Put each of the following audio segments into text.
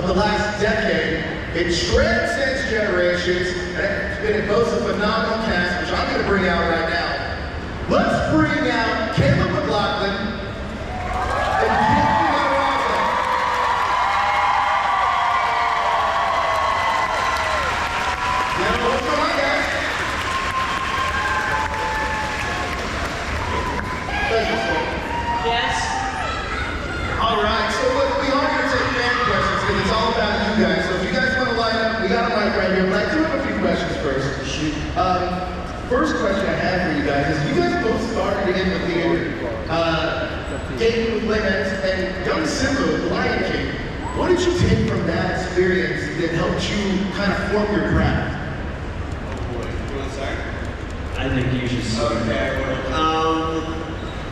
of the last decade. It transcends generations, and it boasts a phenomenal cast, which I'm going to bring out right now. Let's bring out Caleb McLaughlin and Gaten Matarazzo. Now, what's going on, guys? Yes. All right, so look, we are going to take fan questions because it's all about you guys. So if you guys want to line up, we got a mic right here, but I do have a few questions first. Shoot. First question I have for you guys is, you guys both started in the theater. Gaten with Les Mis and young Simba with Lion King. What did you take from that experience that helped you kind of form your craft? Oh boy, you want to start? I think you should start. Okay,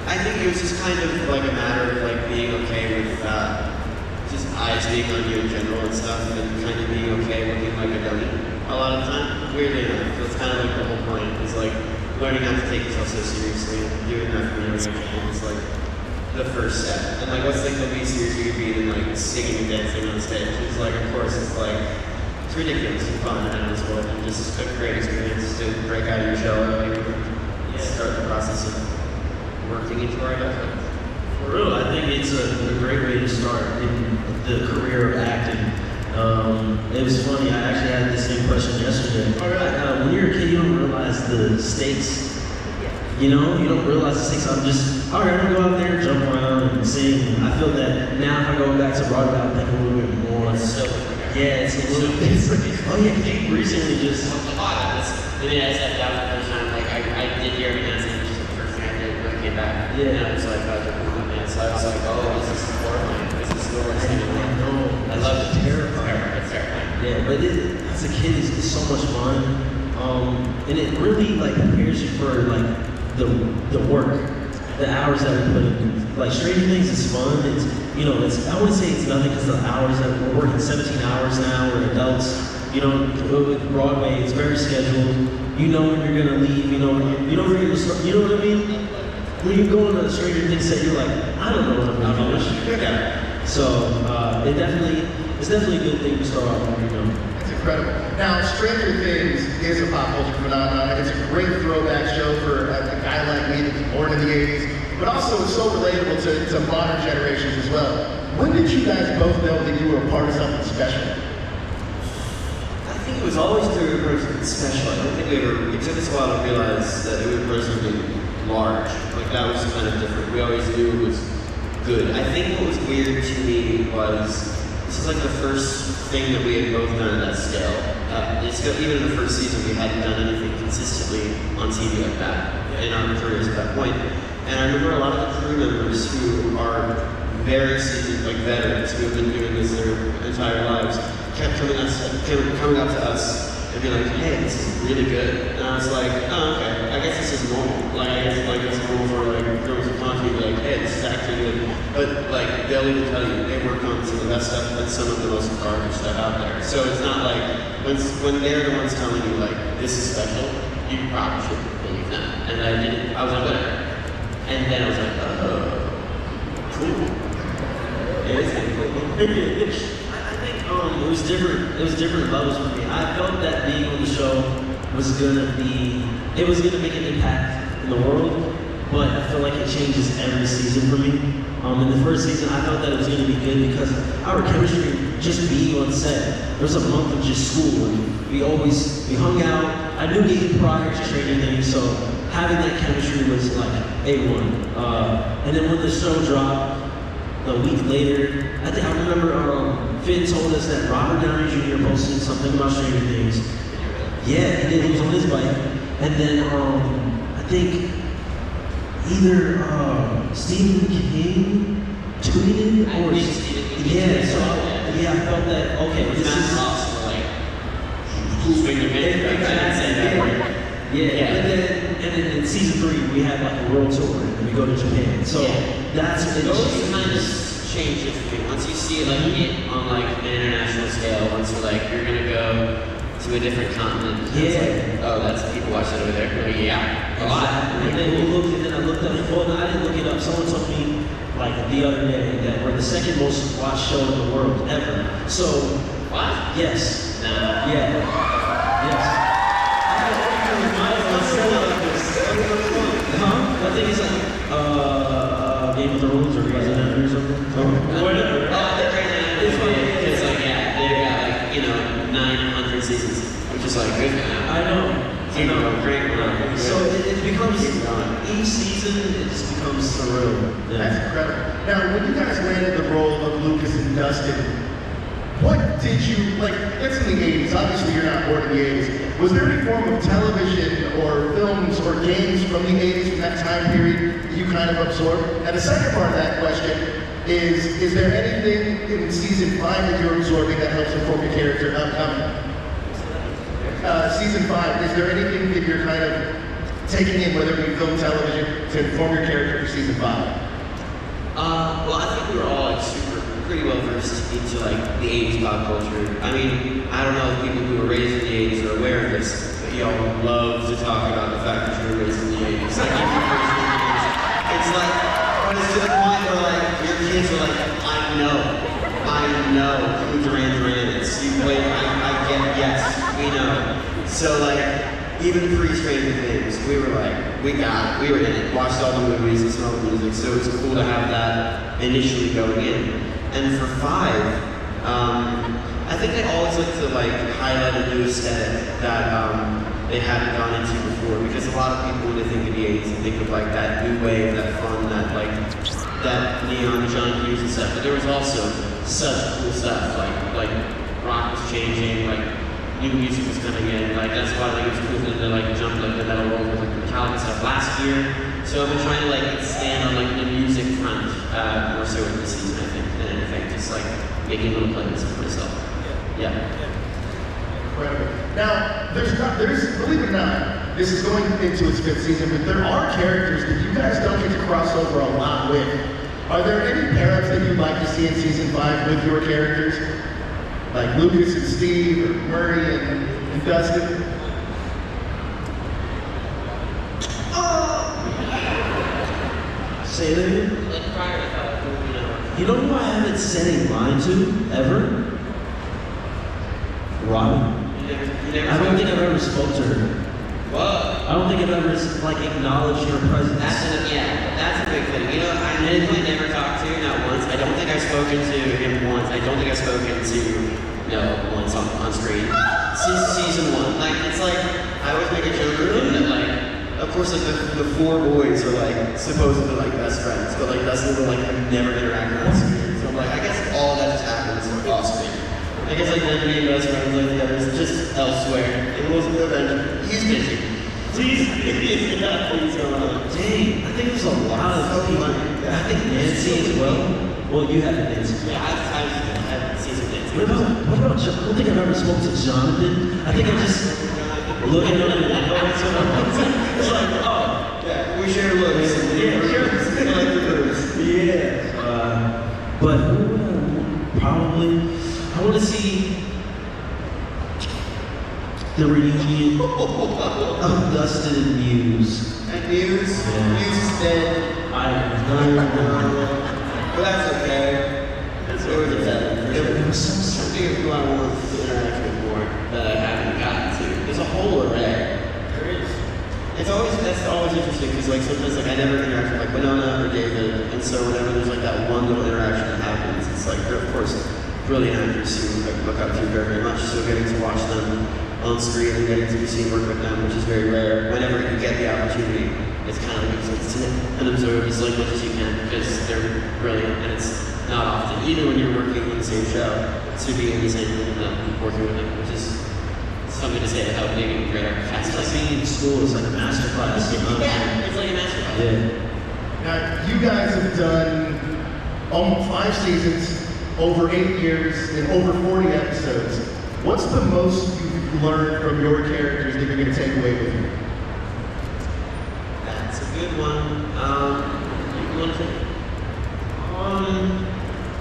I think it was just kind of like a matter of like being okay with just eyes being on you in general and stuff, and kind of being okay looking like a dummy a lot of the time. Weirdly enough, that's kind of like the whole point, is like learning not to take yourself so seriously and doing that from young age is like the first step. And like what's like the least serious you could be than like singing and dancing on stage? It's like, of course, it's like it's ridiculous and fun and it's what and just a great experience to break out of your shell and like start the process of working into our adulthood. For real, I think it's a great way to start in the career of acting. It was funny, I actually had the same question yesterday. When you're a kid, you don't realize the stakes. You know, you don't realize the stakes. I'm just, all right, I'm gonna go out there, jump around and sing. I feel that now if I go back to Broadway, I think a little bit more. Yeah, it's a little bit. Oh yeah, you recently just. I sat down the first time, like I did hear him dancing, which is the first thing I did when I came back. Yeah. And so I felt like, so I was like, oh, this is horrifying. This is so horrifying. I love it. Terrifying. It's terrifying. Yeah, but as a kid, it's so much fun. And it really like prepares you for like the work, the hours that we put in. Like Stranger Things is fun. It's, you know, it's, I wouldn't say it's nothing because the hours that we're working 17 hours now, we're adults. You know, with Broadway, it's very scheduled. You know when you're gonna leave. You know when you're gonna start. You know what I mean? When you go on a Stranger Things set, you're like, I don't know what I'm gonna finish. Yeah. So it's definitely a good thing to start off with. You know. It's incredible. Now, Stranger Things is a pop culture phenomenon. It's a great throwback show for a guy like me that was born in the 80s, but also it's so relatable to modern generations as well. When did you guys both know that you were a part of something special? I think it was always through a person special. I don't think it took us a while to realize that it was personally large. Like that was kind of different. We always knew it was good. I think what was weird to me was, this is like the first thing that we had both done at that scale. Even in the first season, we hadn't done anything consistently on TV like that in our careers at that point. And I remember a lot of the crew members who are very seasoned, like veterans, who have been doing this their entire lives, kept coming up to us and be like, hey, this is really good. And I was like, oh, okay, I guess this is normal. Like, I guess like it's normal for like girls to talk to you, like, hey, this is actually good. But like, they'll even tell you, they work on some of the best stuff and some of the most garbage stuff out there. So it's not like, when they're the ones telling you like, this is special, you probably shouldn't believe them. And I was like, whatever. And then I was like, oh, cool. It is cool. It was different. It was different levels for me. I felt that being on the show was gonna make an impact in the world, but I feel like it changes every season for me. In the first season, I felt that it was gonna be good because our chemistry, just being on set, there was a month of just school, and we hung out. I knew Gaten prior to Stranger Things, so having that chemistry was like A1. And then when the show dropped, a week later, I remember Finn told us that Robert Downey Jr. posted something about Stranger Things. Yeah, he did. He was on his bike. And then I think either Stephen King tweeted or I felt that okay, this is and then in season 3 we had like a world tour and we go to Japan. So that's when those kind of change it for me. Once you see it like on like an international scale, once you're gonna go to a different continent. It's like, oh, that's people watch that over there. Like, yeah, a lot. And then I looked up. Well, I didn't look it up. Someone told me like the other day that we're the second most watched show in the world ever. So, What? yes. No. Yeah. Yes. I think it's like Game of Thrones or Grey's Anatomy or something. Whatever. The Grey's Anatomy, it's like, yeah, they've got like, you know, 900 seasons, which is like good now. I know. Keep going, great run. So it becomes, each season, it just becomes surreal. That's incredible. Now, when you guys landed the role of Lucas and Dustin, what did you, like, that's in the 80s, obviously you're not born in the 80s. Was there any form of television or films or games from the 80s, from that time period, that you kind of absorbed? And the second part of that question is there anything in season 5 that you're absorbing that helps inform your character upcoming? Season 5, is there anything that you're kind of taking in, whether it be film, television, to inform your character for season 5? Well, I think we were all like pretty well versed into like the 80s pop culture. I mean, I don't know if people who were raised in the 80s are aware of this, but y'all love to talk about the fact that you were raised in the 80s. Like, if you're raised in the 80s, it's like, but it's to the point where like your kids are like, I know who Duran Duran is. You played, I get, yes, we know. So like, even pre-Stranger Things, we were like, we were in it, watched all the movies, listened to all the music, so it was cool to have that initially going in. And for 5, I think they always like to like highlight a new aesthetic that they haven't gone into before, because a lot of people, when they think of the 80s, they think of like that new wave, that fun, that like, that neon John Hughes and stuff, but there was also such cool stuff, like rock was changing, like new music was coming in, like that's why like, it was cool for them to like jump like the metal world with like Metallica stuff last year. So I've been trying to like expand on like the music front more so in this season, I think, than anything. Just like making little playlists for myself. Yeah. Incredible. Now, there's, believe it or not, this is going into its 5th season, but there are characters that you guys don't get to cross over a lot with. Are there any pair-ups that you'd like to see in season 5 with your characters? Like Lucas and Steve, or Murray and Dustin? Say that again? Like prior to that, you know. You know who I haven't said a line to, ever? Robin. You never I don't think I've ever spoke to her. Whoa. I don't think I've ever like acknowledged her presence. That's a big thing. You know, I literally never talked to, not once. I don't think I've spoken to him once. I don't think I've spoken to once on screen. Since season 1. Like, it's like, I always make a joke with him that like, Of course, like the 4 boys are like supposedly like best friends, but like Dustin will like have never interacted on screen. So I'm like, I guess all that just happens off screen. I guess like never being best friends like the others, just elsewhere. It wasn't the event. He's busy. He's got things going on. Dang, I think there's a lot of people. I think Nancy as well. Well, you have Nancy. yeah, I've seen some things. What about John? I don't think I've ever spoken to Jonathan. I think I just looking at him and going to him. It's like, oh. Yeah, we share looks. Yeah, sure. Like the birds. Yeah. But probably, I want to see the reunion of Dustin and Muse. And Muse? Yeah. Muse is dead. I But that's okay. That's what we're dead. It was so sad. Something who I want to interact with more that I haven't gotten to. There's a whole array. There is. That's always interesting because like sometimes like I never interact with like Winona or David, and so whenever there's like that one little interaction that happens, it's like they're of course brilliant actors who I look up to very, very much. So getting to watch them on screen and getting to be seen work with them, which is very rare. Whenever you get the opportunity, it's kind of like to sit and observe as much as you can because they're brilliant, and it's not often, even when you're working on the same show, to be in the same room and working with them, which is something to say about being a great cast. It's like being in school. It's like a master class. Yeah, it's like a master class. Yeah. Now, you guys have done almost 5 seasons, over 8 years, and over 40 episodes. What's the most you've learned from your characters that you're going to take away with you? That's a good one. You want to take?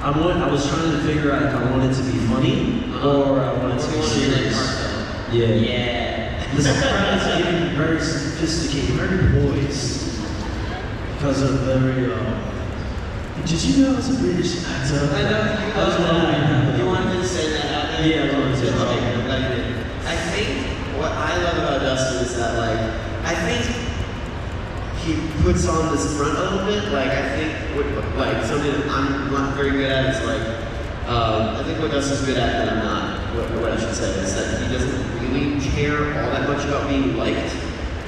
I was trying to figure out if I wanted to be funny or I wanted to be serious. Yeah. Yeah. The Sopranos are getting very sophisticated, very poised, because of very Did you know I was a British actor? I know you wanted to say that out there. Yeah, I wanted to. Okay, I'm glad you did. I think what I love about Dustin is that I think he puts on this front a little bit. I think something that I'm not very good at is I think what Dustin's good at that I'm not. What I should say is that he doesn't really care all that much about being liked.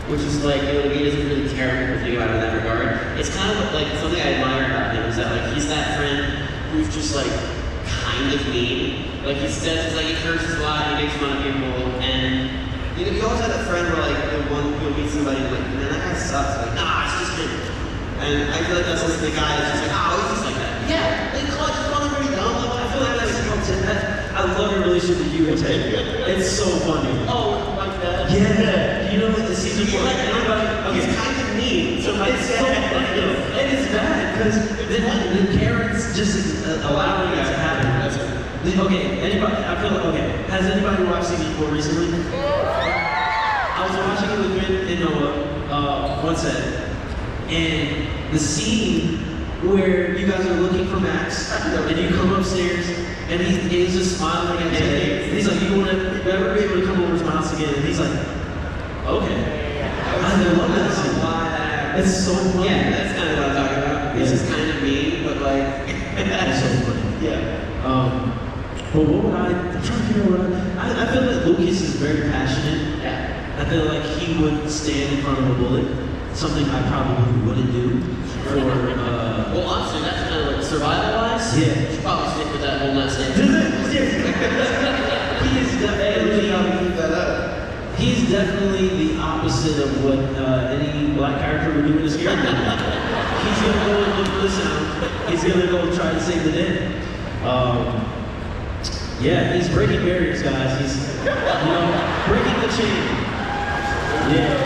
Which is he doesn't really care what people think about him in that regard. It's kind of something I admire about him is that he's that friend who's just kind of mean. He says he curses a lot, he makes fun of people, and you always have that friend where you'll meet somebody and man, that guy sucks. Nah, it's just him. And I feel like that's just the guy that's just oh, he's just like that. Yeah, they call him pretty dumb. I feel like that's I love your relationship with you and Ted. It's so funny. oh, like that. Yeah, you know the season 4. He's kind of mean. So it's so funny though. And it's bad because the Karen's just allowing it to happen. Okay, anybody? I feel okay. Has anybody watched season 4 recently? I was watching it with Vin and Noah one set, and the scene where you guys are looking for Max, and you come upstairs, and he's just smiling at Ted. And he's like, "You want to ever be able to come over to my house again?" And he's like, "Okay." I love that scene. It's so funny. Yeah, that's kind of what I'm talking about. It's just kind of mean, but It's so funny. yeah. But what would I'm trying to figure out I feel that Lucas is very passionate. Yeah. I feel like he would stand in front of a bullet, something I probably wouldn't do for, Well, honestly, that's kind of survival-wise. Yeah. You should probably stick with that whole last name. He's definitely the opposite of what any black character would do in a scary movie. He's gonna go and look for the sound. He's gonna go try to save the day. Yeah, he's breaking barriers, guys. He's, breaking the chain. Yeah.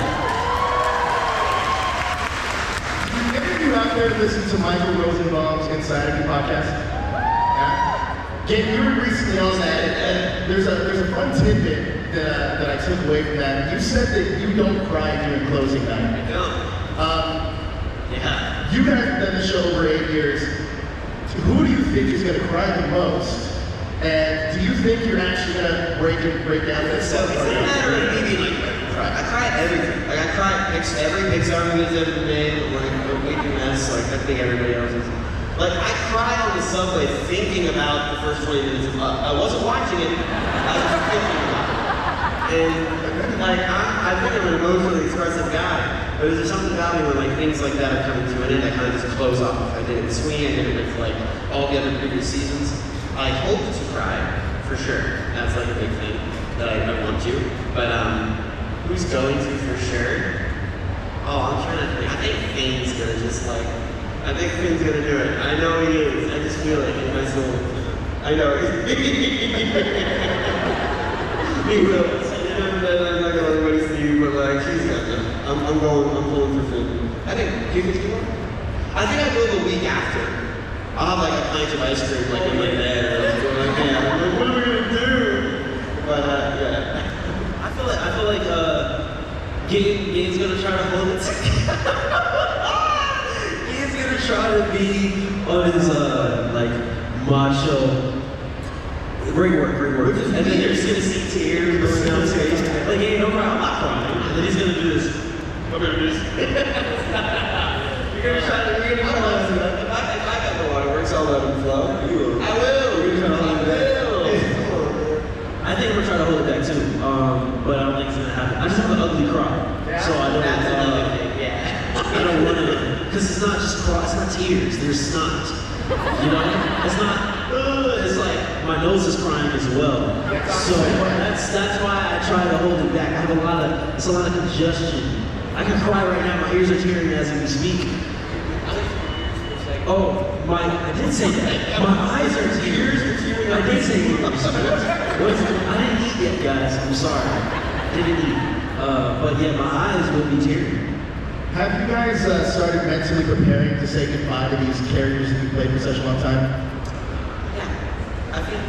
Did any of you out there listen to Michael Rosenbaum's Inside of You podcast? Yeah? Gaten, you were recently on that, and there's a fun tidbit that I took away from that. You said that you don't cry during closing night. I don't. Yeah. You guys have done the show over 8 years. Who do you think is going to cry the most? And do you think you're actually going to break down this So stuff? it's not a matter of me being cry. I cry at everything. I cry at every Pixar movie that's ever been made, or Waking Mess, I think everybody else is. I cried on the subway thinking about the first 20 minutes of Up. I wasn't watching it, I was thinking about it. And I've been an emotionally expressive guy, but there's something about me when things like that are coming to an end, I kind of just close off. I did it with Sweeney, I did it with all the other previous seasons. I hope to cry, for sure. That's a big thing that I want to. But who's going to for sure? Oh, I'm trying to think. I think Finn's gonna I think Finn's gonna do it. I know he is. I just feel it in my soul. I know. He will. I'm not gonna let everybody see, but she's got it. I'm pulling for Finn. I think, do you think you will? I think I'll go the week after. I'll have a pint of ice cream in my bed, what are we gonna do? But yeah. I feel like Gaten's gonna try to hold it together. He's gonna try to be on his macho. Great work. And then you're just gonna see tears going down his face. Hey, no problem, I'm not crying. And then he's gonna do this. I'm gonna do this. You're gonna try to if I got the waterworks, I'll let him flow. I will. I think we're trying to hold it back too, but I don't think it's gonna happen. I just have an ugly cry, so I don't. That's another thing. Yeah. I don't want to, because it's not just cry. It's not tears. There's snot. It's not. It's my nose is crying as well. So that's why I try to hold it back. I have a lot of congestion. I can cry right now. My ears are tearing as we speak. I did say that. My eyes are tearing. I did say ears. I didn't eat yet, guys. I'm sorry. Didn't eat. But yeah, my eyes will be tearing. Have you guys started mentally preparing to say goodbye to these characters that you played for such a long time? Yeah. I think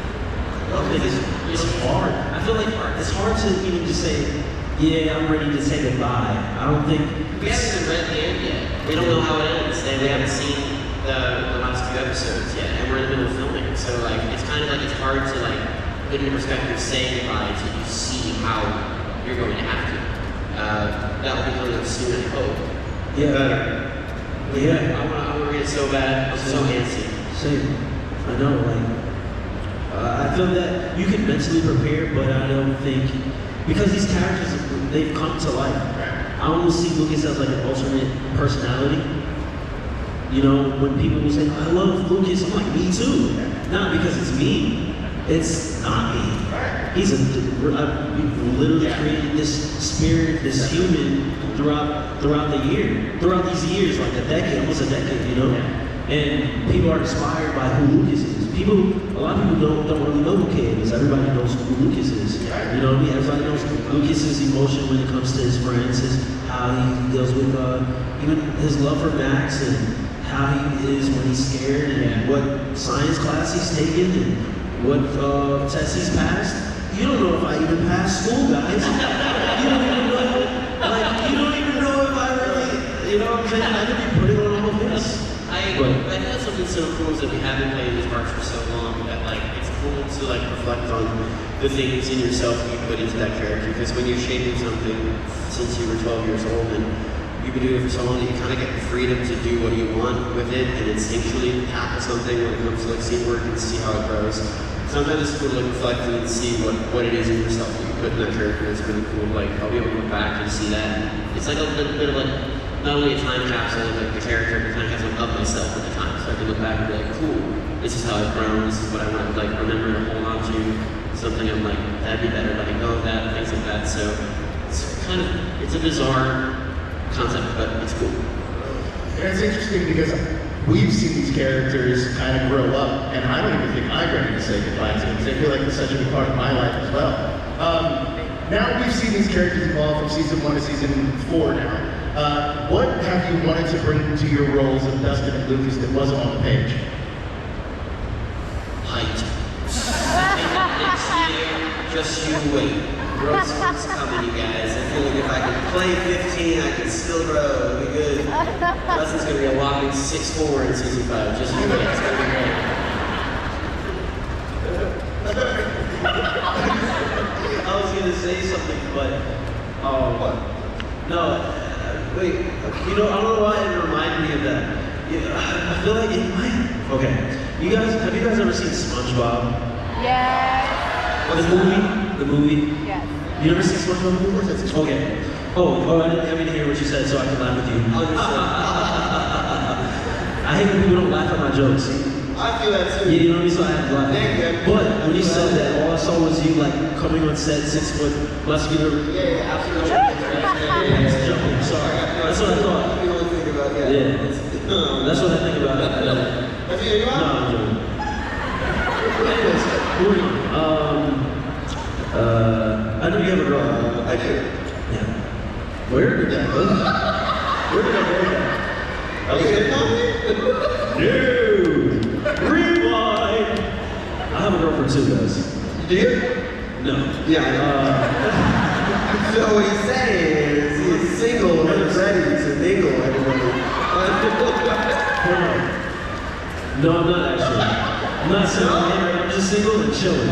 it's hard. I feel like it's hard to even just say, yeah, I'm ready to say goodbye. I don't think we haven't even read the end yet. We don't know how it ends, and we haven't seen the last hard to like put into perspective, say goodbye until you see how you're going to have to. That will be coming up soon, I hope. Yeah. Yeah. I want to read it so bad. I'm so antsy. Same. I know, like, I feel that you can mentally prepare, but I don't think, because these characters, they've come to life. I almost see Lucas as like an alternate personality. You know, when people will say, I love Lucas, I'm like, me too. Not because it's me, it's not me. We've literally created this spirit, this human throughout these years, like a decade, almost a decade, you know? And people are inspired by who Lucas is. A lot of people don't really know who Cade is. Everybody knows who Lucas is. You know what I mean? Everybody knows Lucas's emotion when it comes to his friends, how he deals with even his love for Max, and how he is when he's scared, and what science class he's taken, and what tests he's passed. You don't know if I even passed school, guys. You don't even know, like, you don't even know if I really, you know what I'm saying? I could be putting on all this. I think that's something so cool is that we have been playing these parts for so long that like it's cool to like reflect on the things in yourself that you put into that character, because when you're shaping something since you were 12 years old and you've been doing it for so long, that you kind of get the freedom to do what you want with it and instinctually tackle something when it comes to like scene work and see how it grows. Sometimes it's cool to like reflect and see what it is in yourself that you put in that character. It's really cool. Like I'll be able to look back and see that. It's like a little bit of like not only a time capsule of like the character, but a time capsule of myself at the time. So I can look back and be like, cool, this is how I've grown, this is what I want to like remember to hold on to, something I'm like, that'd be better, letting go of that, things like that. So it's a bizarre concept, but it's cool. And it's interesting because we've seen these characters kind of grow up, and I don't even think I'm ready to say goodbye to them, because I feel like it's such a big part of my life as well. Now we've seen these characters evolve from season 1 to season 4 now. What have you wanted to bring to your roles of Dustin and Lucas that wasn't on the page? Height. Next year, just you wait. Growth's coming, you guys. I feel like if I can play 15, I can still grow. It'll be good. Dustin's gonna be a whopping 6'4" in season 5. Just you wait. It's gonna be great. I was gonna say something, but What? no. Wait, you know, I don't know why it reminded me of that. Yeah, I feel like it might. Okay, have you guys ever seen SpongeBob? Yes. The movie? Yes. You never seen SpongeBob movie? Okay. Oh, I didn't hear what you said, so I can laugh with you. I hate when people don't laugh at my jokes. I feel that too. Yeah, you know what I mean? So I had to laugh. Yeah. But when you said that, all I saw was you like coming on set, 6 foot, muscular. Yeah, absolutely. Jumping. Sorry. That's what I thought. That's the only thing about it. Yeah. That's what I think about it. That's what you No, want? I'm joking. Anyways, moving on. I know you have a girl. I do. Yeah. Where did that go? Where did that go? Are you hitting on me? No! Rewind! I have a girlfriend too, guys. Do you? No. Yeah. So what he's saying is he's single and ready to mingle everybody. No, I'm not actually. I'm not single. I'm just single and chilling.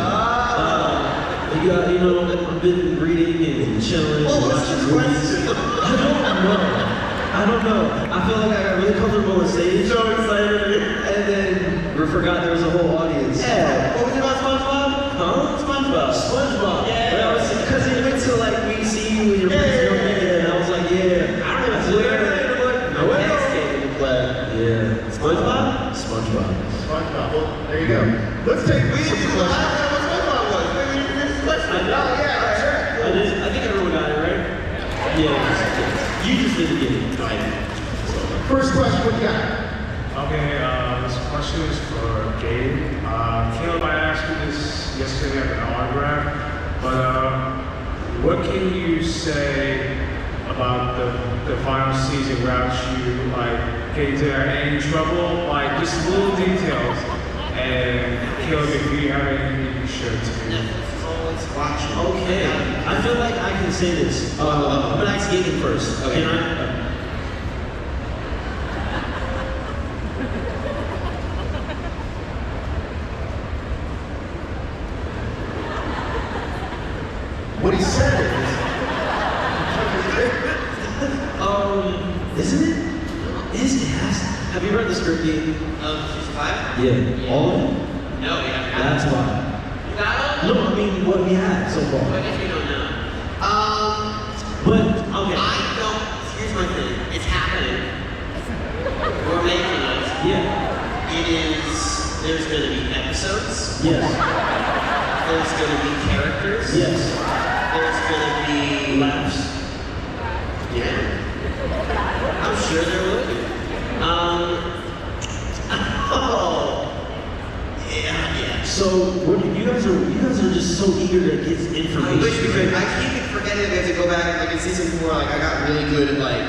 You know, I've been reading and chilling. Well, and what's watching your movies. question? I don't know. I feel like I got really comfortable on stage. So excited. And then we forgot there was a whole audience. Yeah. What was it about SpongeBob? Huh? SpongeBob. Yeah. Because it went to like, we see you and your friends and everything, and I was like, yeah. I don't know. No way. Yeah. SpongeBob. SpongeBob. Well, there you go. Let's take some questions. I think everyone got it, right? Yeah. You just didn't get it. First question, what you got? Okay, this question is for Gaten. Caleb, I asked you this yesterday at an autograph, but what can you say about the final season without you like getting to any trouble? Like just little details. And Caleb, if you have anything you can share to me. Okay. I feel like I can say this. I'm gonna ask Gaten first. Okay. Can I? he said it. Isn't it? It has. Have you read the script yet? Season 5? Yeah. All of it? No, we haven't. That's why. You got them? No, I mean what we have so far. I guess we don't know. But okay. I don't. Here's my thing. It's happening. We're making it. Yeah. It is. There's going to be episodes. Yes. There's going to be characters. Yes. There's going to be Laughs. Yeah. I'm sure there will be. Oh. Yeah. So you guys are just so eager to get information. I wish we could. I keep forgetting that we have to go back. Like in season 4, like I got really good at like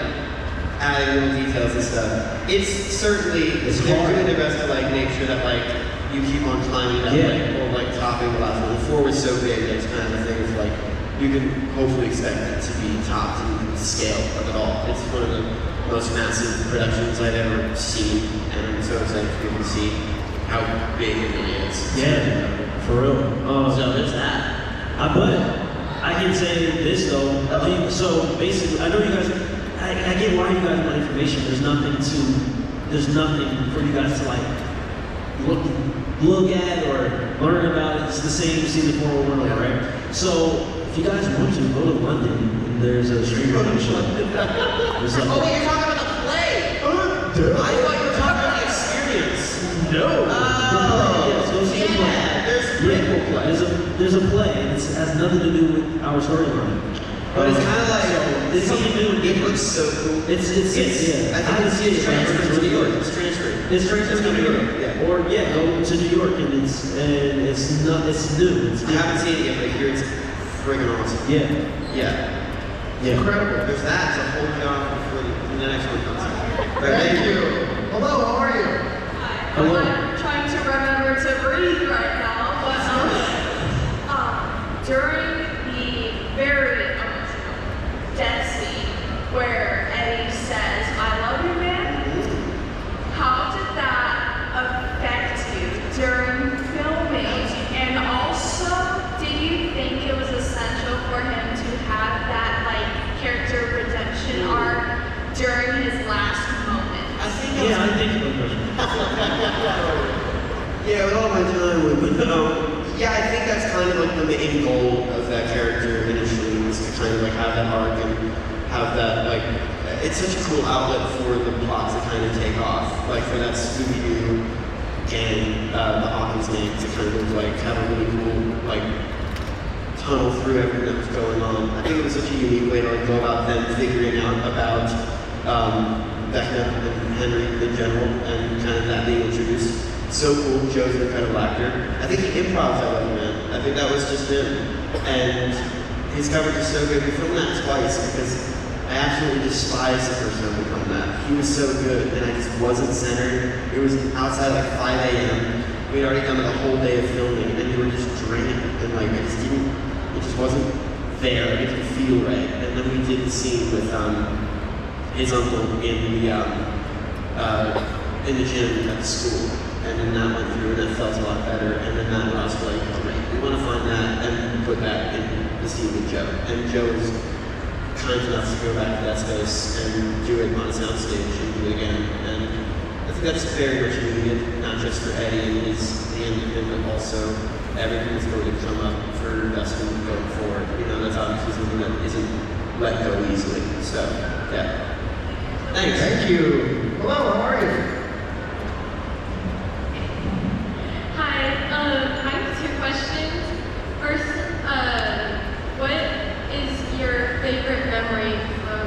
adding little details and stuff. It's certainly It's they're hard. doing their best to like make sure that like you keep on climbing that whole like topping the last one. The 4 was so big that it's kind of the thing of like you can hopefully expect it to be topped in scale of it all. It's one of the most massive productions I've ever seen, and I'm so excited for people to see how big it really is. Yeah, for real. So there's that. But I can say this though. I think so. Basically, I know you guys. I get why you guys want information. There's nothing for you guys to like look at or learn about. It's the same season 4 over and over, right? So if you guys want to go to London, and there's a streamer show. There's Oh wait, you're talking about the play. I thought you were talking about the experience. No. Oh. Yes, go see the play. Yeah. There's a prequel play. There's a play, and it has nothing to do with our storyline. But it's kind of like It's something new. it looks so cool. It's yeah. I think it's transferred to New York. It's transferred. It's transferred to New York. Yeah. Or go to New York, and it's new. It's I haven't seen it yet, but I hear it's friggin' awesome. Yeah. Yeah. Incredible. There's that to hold me off before the next one comes out. Thank you. Hello, how are you? Hello. I'm trying to remember to breathe right now, but during the very emotional death scene where Eddie says, "I love you, man," how did that affect you during filming? And also, did you think it was essential for him to have that like character redemption arc during his last moment? I think Yeah, I think. Yeah, with all my time with yeah, I think that's kind of like the main goal of that character initially was to kind of like have that arc and have that like it's such a cool outlet for the plot to kind of take off. Like for that Scooby-Doo gang, the Hawkins gang to kind of like have a really cool like tunnel through everything that was going on. I think it was such a unique way to like go about them figuring out about Becca and Henry in general and kind of that being introduced. So cool. Joe's an incredible actor. I think he improvs I Love You Man. I think that was just him. And his coverage is so good. We filmed that twice because I absolutely despised the first time we filmed that. He was so good and I just wasn't centered. It was outside like 5 a.m. We'd already done like a whole day of filming and we were just drained. And like it just wasn't there. It didn't feel right. And then we did the scene with his uncle in the gym at the school. And then that went through and that felt a lot better. And then that was like, all right, we want to find that and put that in the scene with Joe. And Joe was kind enough to go back to that space and do it on a soundstage and do it again. And I think that's very much needed, not just for Eddie and the end of him, but also everything that's going to come up for Dustin going forward. You know, that's obviously something that isn't let go easily. So, yeah. Thanks. Thank you. Hello, how are you? Hi, I have 2 questions. First, what is your favorite memory from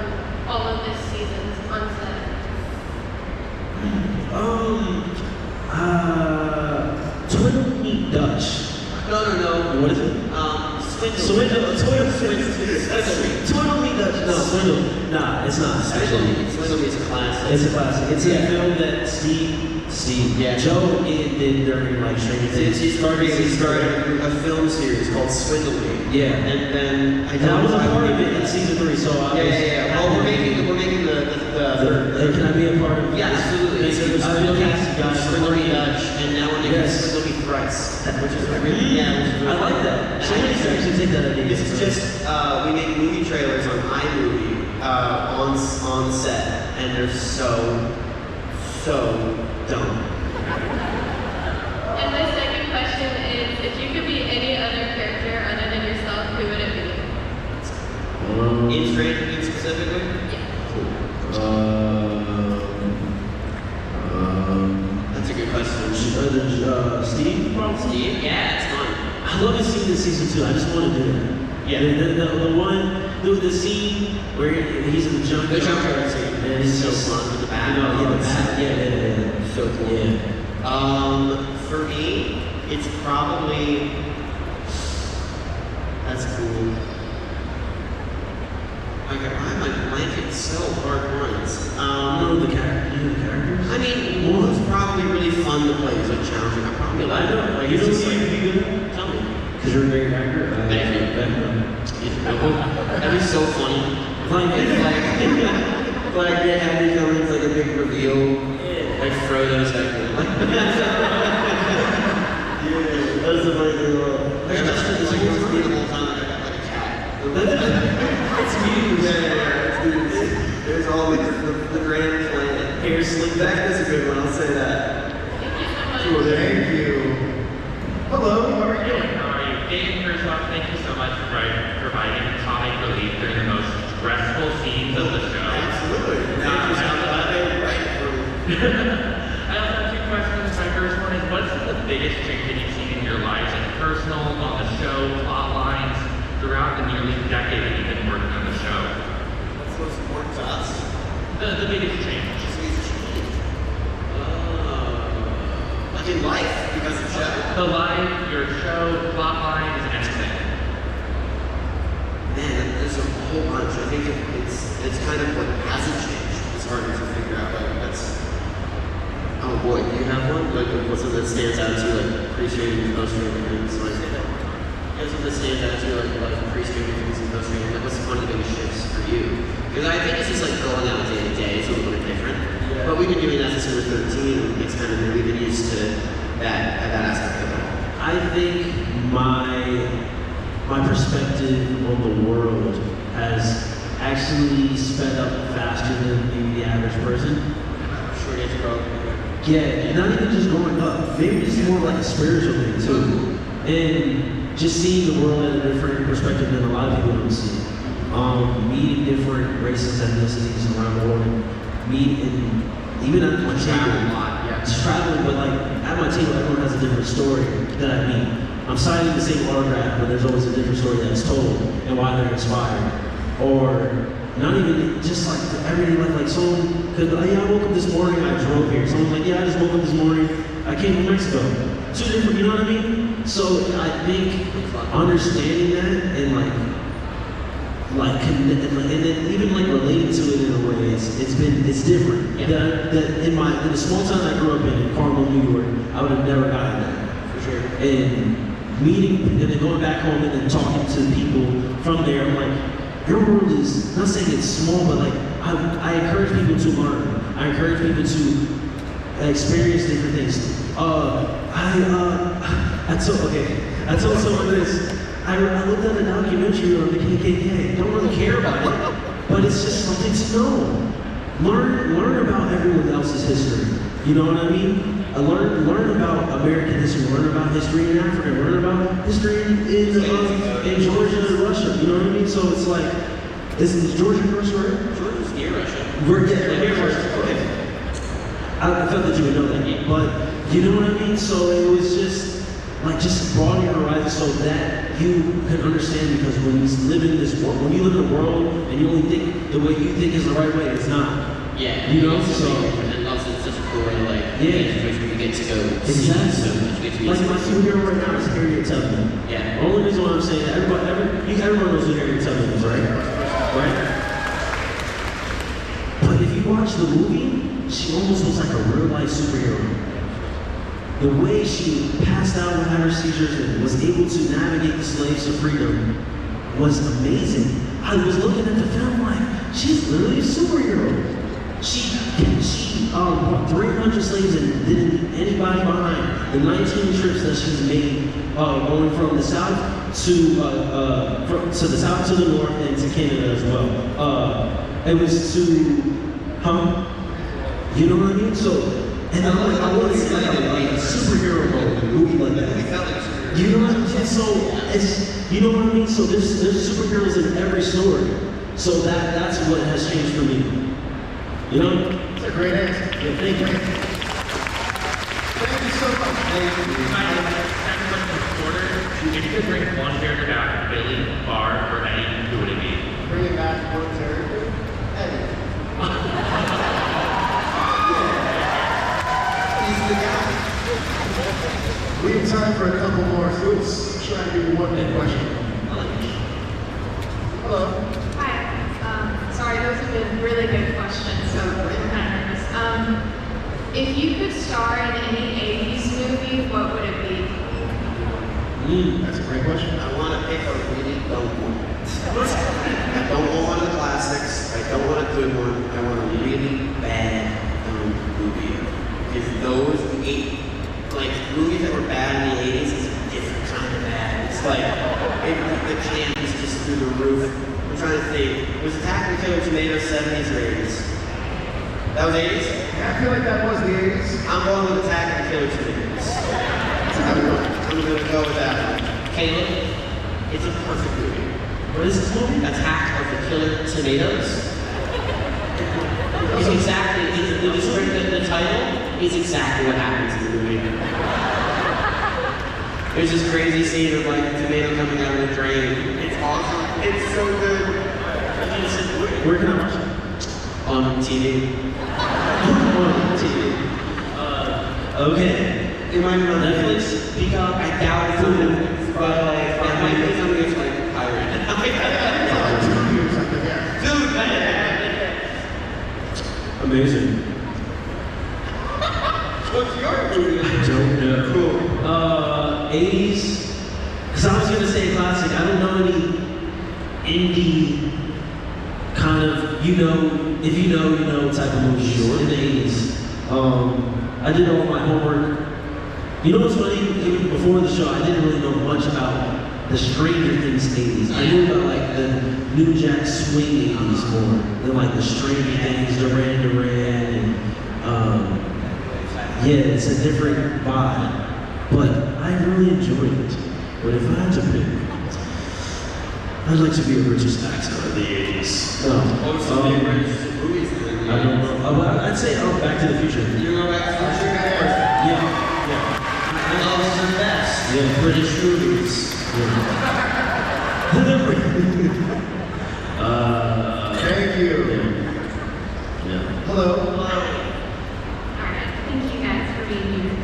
all of this season's on set? Twiddle Me Dutch. No. What is it? Swindle. Twiddle Me Dutch. No, Swindle. Nah, it's not. Actually, Swindle is a classic. it's a classic. It's a film that Joe did during like Stranger Things. He started a film series called Swindle Me. Yeah. And then And I was a part of it in season 3, so I was. Yeah. Well, we're making the third. Can I be a part of it? Yeah, absolutely. It's a real cast of guys. Swindle Me Dutch, and now we're making Yes. Swindle Me Thrice. rights, which is really, I like that. So many actually take that idea. This is just, we make movie trailers on iMovie on set, and they're so dumb. And my second question is, if you could be any other character other than yourself, who would it be? In Stranger Things specifically? That's a good question. Steve? Steve? Yeah, it's fun. I love the scene in season 2. I just want to do that. Yeah. The one, the scene where he's in the junkyard. The junkyard scene. And it's So just fun with the bat. Yeah. So cool. Yeah. For me, it's probably, that's cool. Like, why am I blanking so hard once? The characters? I mean, one was probably really fun to play. It was like challenging. I probably like I know. it. Like, You it's don't just see like, it be good? tell me. Because you're a great actor. Thank you. That'd be so funny. Like they had me coming, it's like a big reveal. Like Frodo's back then. That's the funny thing about it. Like, it's like the whole time I got like a cat. It's me. Yeah. There's all the grand plan. Hair slick back is a good one, I'll say that. Cool, thank you. Hello, how are you doing? How are you? Dave, first off, thank you so much for providing comic relief during the most stressful scenes of the show. Absolutely. Thank you so much. I also have two questions. My first one is, what's the biggest change that you've seen in your lives, in personal, on the show, plot lines, throughout the nearly decade that you've been working on the show? What's most important to us? The biggest change. Like in life, because of the show. The life, your show, plot lines, anything. Man, there's a whole bunch. I think it's kind of what hasn't changed. It's harder to figure out. Like that's. Oh boy, do you have one? Like what's something that stands out to you, like appreciating post-streaming things? Like something that stands out to you, like appreciating things and post-streaming. Like what's one of the biggest shifts for you? Because I think it's just like going out day to day. It's a little bit different. Yeah. But we've been doing that since we were 13. And it's kind of we've been used to that aspect of it. I think my perspective on the world has actually sped up faster than maybe the average person. Short age growth. Yeah, not even just growing up. Maybe it's more like a spiritual thing too. And just seeing the world at a different perspective than a lot of people don't see. Meeting different races, ethnicities around the world, meeting even at my table. Traveling, but like at my table, everyone has a different story that I meet. I'm signing the same autograph, but there's always a different story that's told and why they're inspired. Or not even just like everyday life, like someone could, yeah, I woke up this morning, I drove here. Someone's like, yeah, I just woke up this morning, I came from Mexico. Two different, you know what I mean? So I think understanding that and and then even like relating to it in a way, it's different. Yeah. That in the small town I grew up in Carmel, New York, I would have never gotten that. For sure. And meeting and then going back home and then talking to people from there, I'm like, your world is not saying it's small, but like I encourage people to learn. I encourage people to experience different things. I told someone this. I looked at a documentary on the KKK. Don't really care about it, but it's just something to know. Learn about everyone else's history. You know what I mean? Learn about American history. Learn about history in Africa. Learn about history in Georgia and Russia. You know what I mean? So it's like, is Georgia and Russia right? Georgia's near Russia. We're near Russia. Okay. I felt that you would know that, but you know what I mean? So it was just broaden your horizon so that you can understand, because when you live in this world, when you live in a world and you only think the way you think is the right way, it's not. Yeah. You know, so. so. And also it's such a cool way to like, Yeah. you get to go Exactly. see so much. You get to meet Like so my much. superhero right now is Harriet Tubman. Yeah. The only reason why I'm saying that, everyone knows who Harriet Tubman is, right? Right? But if you watch the movie, she almost was like a real life superhero. The way she passed out when had her seizures and was able to navigate the slaves to freedom was amazing. I was looking at the film like, she's literally a superhero. She brought 300 slaves and didn't leave anybody behind. the 19 trips that she's made, going from the south to the south to the north and to Canada as well. It was to, you know what I mean? So, and I want to see like a superhero movie like that. You know what I mean? So it's, you know what I mean? So there's superheroes in every story. So that's what has changed for me. You know? It's a great answer. Yeah, thank you. Thank you so much. Second question is shorter. If you could bring one character back, Billy, Barr, or Eddie, who would it be? Bring it back to Terry. Eddie. He's the guy. We have time for a couple more, so let's try to do one more question. Hello. Hi. Sorry, those have been really good questions, so I'm kind of nervous. If you could star in any 80s movie, what would it be? That's a great question. I want to pick a really dumb one. I don't want one of the classics. I don't want a good one. I want a really bad movie. Because those movies that were bad in the 80s is a different kind of bad. It's like the camp is just through the roof. I'm trying to think. Was Attack of the Killer Tomatoes 70s or 80s? That was 80s? Yeah, I feel like that was the 80s. I'm going with Attack of the Killer Tomatoes. That's a good one. I'm going to go with that one. Caleb, it's a perfect movie. What is this movie? Attack of the Killer Tomatoes. It's exactly, the title is exactly what happens in the movie. There's this crazy scene of like a tomato coming out of the drain. It's awesome. It's so good. Where can I watch it? On TV. On TV. Okay. It might be on Netflix, Peacock. I doubt it's on Netflix, but like, it might be something that's like pirate. Dude, Amazing. what's your movie? I don't know. Cool. 80s. Because I was going to say classic. I don't know any indie kind of, if you know type of movie in the 80s. I did all my homework. You know what's funny? Even before the show, I didn't really know much about the Stranger Things 80s. I knew about like the New Jack Swing 80s more than like the Stranger Things, Duran Duran, and yeah, it's a different vibe. But I really enjoyed it. But if I had to pick, I'd like to be a richest actor of the 80s. No. Movies then. I don't know. I'd say Back to the Future. You know Back to the Future? Yeah. Those are the best. Yeah, British movies. Thank you. Yeah. Hello. Alright, thank you guys for being here.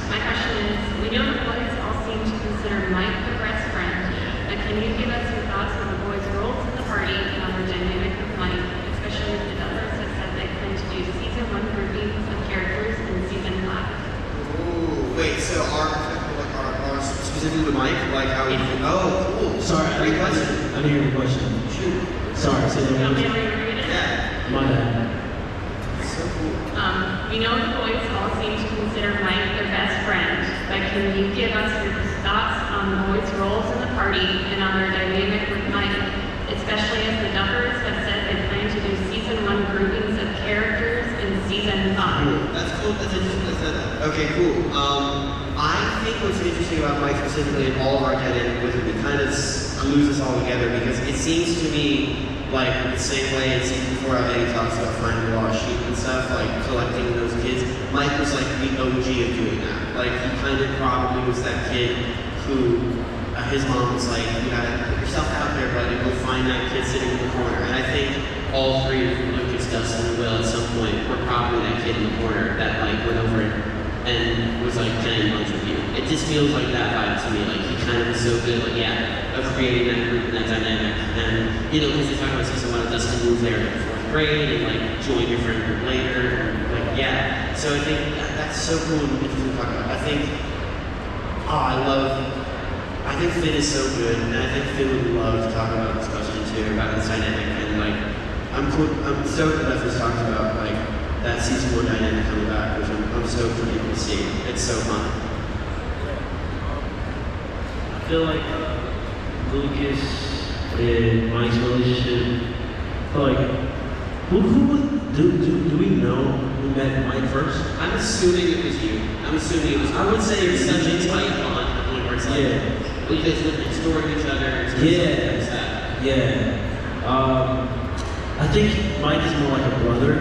My question is, we know the boys all seem to consider Mike their best friend, but can you give us your thoughts on the boys' roles in the party and on their dynamic with Mike, especially as the Duffers have said they plan to do season 1 groupings of characters in season 5? Ooh, wait, so our specifically with Mike, like how we oh, cool. Sorry, Great question. I didn't hear your question. Shoot. Sorry, say that Want me to again. reread it? Yeah. My bad. So cool. We know the boys all seem to consider Mike their best friend, but can you give us your thoughts on the boys' roles in the party and on their dynamic with Mike, especially as the Duffers have said they plan to do season 1 groupings of characters in season 5? That's cool. That's interesting. That said that. Okay, cool. I think what's interesting about Mike specifically and all of our dynamic with him, it kind of glues us all together because it seems to me like the same way it seems before how Eddie talks about finding lost sheep and stuff, like collecting those kids. Mike was like the OG of doing that. Like he kind of probably was that kid who his mom was like, you gotta put yourself out there, buddy, go find that kid sitting in the corner. And I think all three of Lucas, Dustin, and Will at some point were probably that kid in the corner that like went over and was like playing lunch with you. It just feels like that vibe to me. Like he kind of was so good, like of creating that group and that dynamic. And because they talk about season 1, Dustin moved there in 4th grade and like joined your friend group later. And, so I think that's so cool and interesting to talk about. I think Finn is so good, and I think Finn would love to talk about this question too, about this dynamic. And like, I'm stoked that Netflix talks about like that season 1 dynamic coming back, which I'm stoked for people to see. It's so fun. I feel like Lucas and Mike's relationship, like, do we know who met Mike first? I'm assuming it was you. I'm assuming it was. I would say it was such a you. tight bond. Where it's like, Yeah. well, you guys live next door to each other. And stuff like that. I think Mike is more like a brother.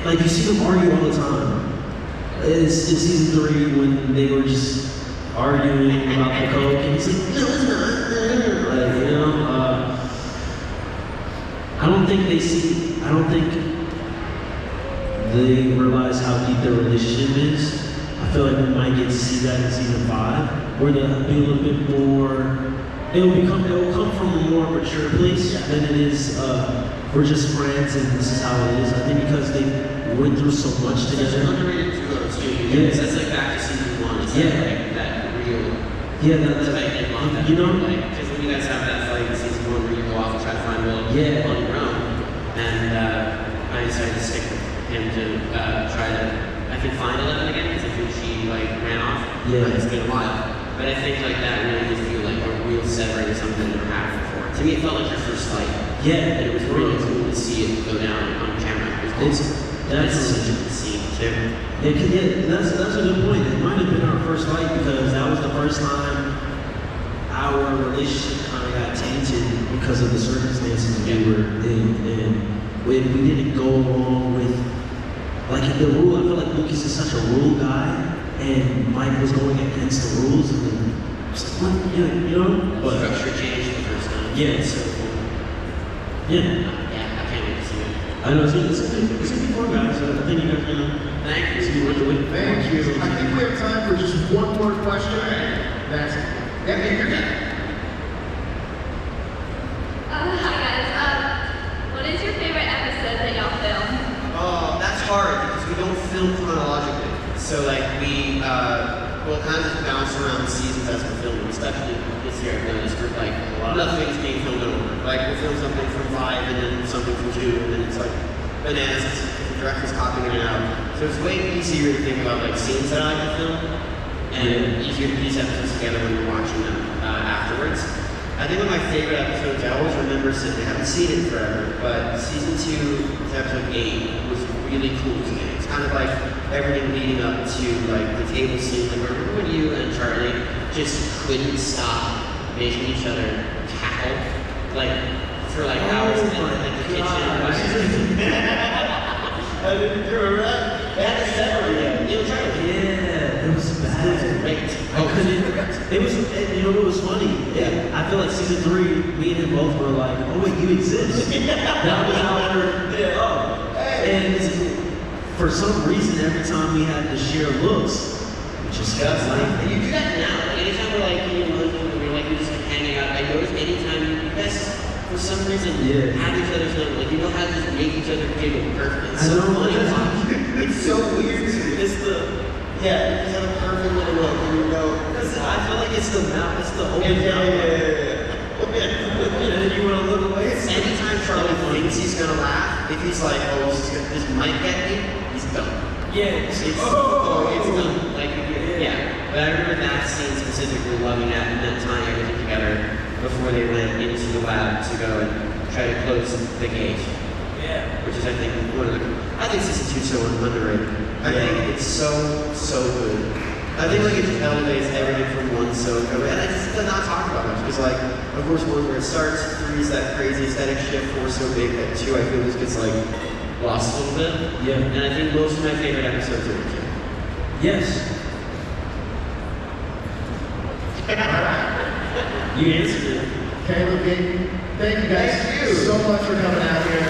Like you see them argue all the time. It's in season 3 when they were just arguing about the coke, and he's like, no, it's not. Like, you know, I don't think they realize how deep their relationship is. I feel like we might get to see that in season 5, where they'll be a little bit more. It will come from a more mature place than it is. We're just friends, and this is how it is. I think because they went through so much It's together. an underrated duo too. Yeah. That's like back to season 1. It's Yeah. like that real. Yeah, That's why I didn't want that. you know. Like, because when you guys have that fight in season 1 where you go off and try to find Will Yeah. on your own, and I decided to stick with him to try to. I can find 11 again because I think she like ran off. Yeah. But it's been a while. But I think like that really gives you like a real severing of something that never happened before. To me, it felt like your first fight. Yeah, And it was really cool to see it go down on camera. It was awesome. That's such a good scene too. That's a good point. It might have been our first fight because that was the first time our relationship kind of got tainted because of the circumstances we were in, and when we didn't go along with like the rule. I feel like Lucas is such a rule guy, and Mike was going against the rules, and then you know. But Structure changed the first time. Yeah. It's so cool. yeah, Yeah, I can't wait to see it. I know it's gonna be fun, guys. So I think you guys are gonna Thank you. see what the way. Thank you. I think we have time for just one more question. That's it. Yeah, you're good. Hi guys. What is your favorite episode that y'all filmed? Oh, that's hard because we don't film chronologically. So like we will kind of just bounce around the seasons as we're filming, especially this year. I've noticed for like nothing's being filmed in order. Like we'll film something from 5 and then something from 2, and then it's like bananas because the director's popping in and out. So it's way easier to think about like scenes that I can film, and easier to piece episodes together when you're watching them afterwards. I think one of my favorite episodes, I always remember, I haven't seen it forever, but season 2, episode 8 was really cool to me. It's kind of like everything leading up to like the table scene. Like remember when you and Charlie just couldn't stop making each other cackle, like for like hours in the kitchen. I didn't remember that. They had to separate it. You and Charlie. Yeah, it was bad. It was great. I couldn't. It was. You know what was funny? Yeah. I feel like season 3, me and him both were like, "Oh wait, you exist." That was our. And for some reason, every time we had to share looks, we just kept And like. you do that now. Like, anytime we're like in London, we're like we're just hanging out. I notice anytime you guys, for some reason, have each other's number. Like you know how to just make each other giggle perfect. It's so funny to watch. It's so weird. It's the you just have a perfect little look, and you go. I feel like it's the mouth. It's the open mouth. And then you want to look away. Anytime Charlie thinks he's gonna laugh, if he's like, oh, this might get me, he's done. Yeah. It's done. Like, yeah. But I remember that scene specifically, loving that and then tying everything together before they went into the lab to go and try to close the gate. Yeah. Which is, I think, I think season 2 is so underrated. I think it's so good. I think like it just elevates everything from 1 so good. And I just did not talk about much because like, of course, 1 where it starts, 3 is that crazy aesthetic shift, 4 is so big that 2 I feel just gets like lost a little bit. Yeah. And I think most of my favorite episodes are 2. Yes. You answered it. Caleb Gaten, thank you guys so much for coming out here.